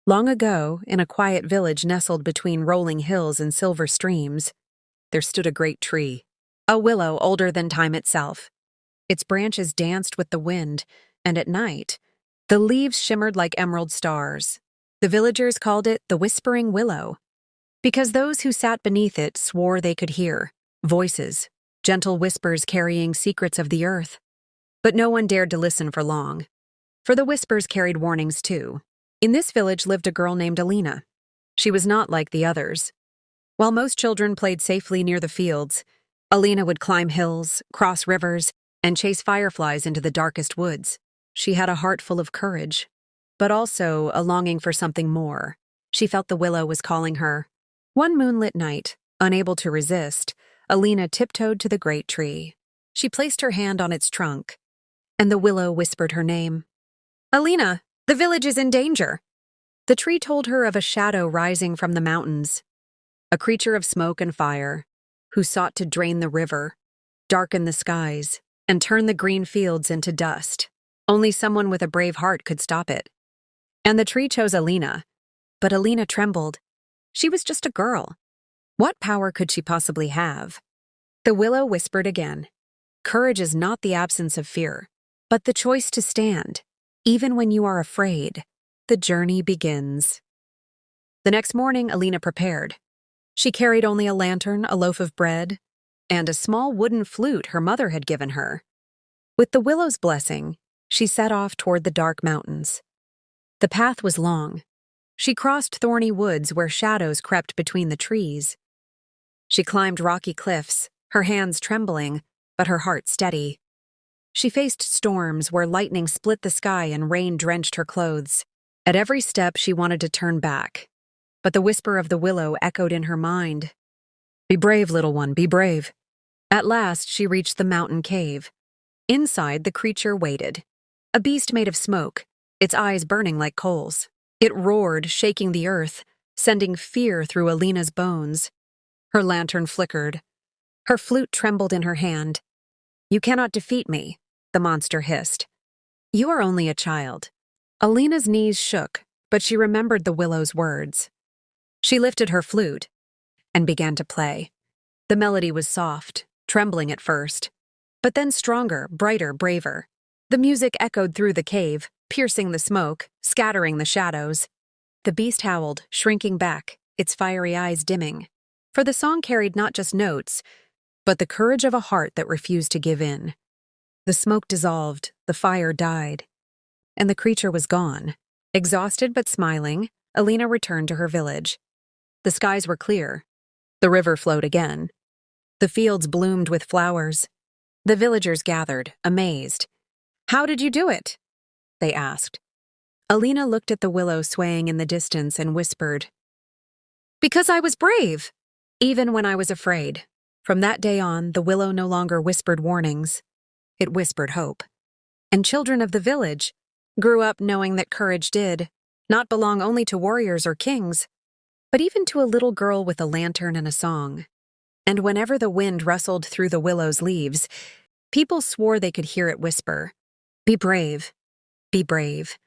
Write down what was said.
Long ago, in a quiet village nestled between rolling hills and silver streams, there stood a great tree, a willow older than time itself. Its branches danced with the wind, and at night, the leaves shimmered like emerald stars. The villagers called it the Whispering Willow, because those who sat beneath it swore they could hear voices, gentle whispers carrying secrets of the earth. But no one dared to listen for long, for the whispers carried warnings too. In this village lived a girl named Alina. She was not like the others. While most children played safely near the fields, Alina would climb hills, cross rivers, and chase fireflies into the darkest woods. She had a heart full of courage, but also a longing for something more. She felt the willow was calling her. One moonlit night, unable to resist, Alina tiptoed to the great tree. She placed her hand on its trunk, and the willow whispered her name. "Alina, the village is in danger." The tree told her of a shadow rising from the mountains, a creature of smoke and fire, who sought to drain the river, darken the skies, and turn the green fields into dust. Only someone with a brave heart could stop it. And the tree chose Alina, but Alina trembled. She was just a girl. What power could she possibly have? The willow whispered again. Courage is not the absence of fear, but the choice to stand, even when you are afraid. The journey begins. The next morning, Alina prepared. She carried only a lantern, a loaf of bread, and a small wooden flute her mother had given her. With the willow's blessing, she set off toward the dark mountains. The path was long. She crossed thorny woods where shadows crept between the trees. She climbed rocky cliffs, her hands trembling, but her heart steady. She faced storms where lightning split the sky and rain drenched her clothes. At every step, she wanted to turn back, but the whisper of the willow echoed in her mind. "Be brave, little one, be brave." At last, she reached the mountain cave. Inside, the creature waited. A beast made of smoke, its eyes burning like coals. It roared, shaking the earth, sending fear through Alina's bones. Her lantern flickered. Her flute trembled in her hand. "You cannot defeat me," the monster hissed. "You are only a child." Alina's knees shook, but she remembered the willow's words. She lifted her flute and began to play. The melody was soft, trembling at first, but then stronger, brighter, braver. The music echoed through the cave, piercing the smoke, scattering the shadows. The beast howled, shrinking back, its fiery eyes dimming. For the song carried not just notes, but the courage of a heart that refused to give in. The smoke dissolved, the fire died, and the creature was gone. Exhausted but smiling, Alina returned to her village. The skies were clear. The river flowed again. The fields bloomed with flowers. The villagers gathered, amazed. "How did you do it?" they asked. Alina looked at the willow swaying in the distance and whispered, "Because I was brave, even when I was afraid." From that day on, the willow no longer whispered warnings. It whispered hope. And children of the village grew up knowing that courage did not belong only to warriors or kings, but even to a little girl with a lantern and a song. And whenever the wind rustled through the willow's leaves, people swore they could hear it whisper, "Be brave, be brave."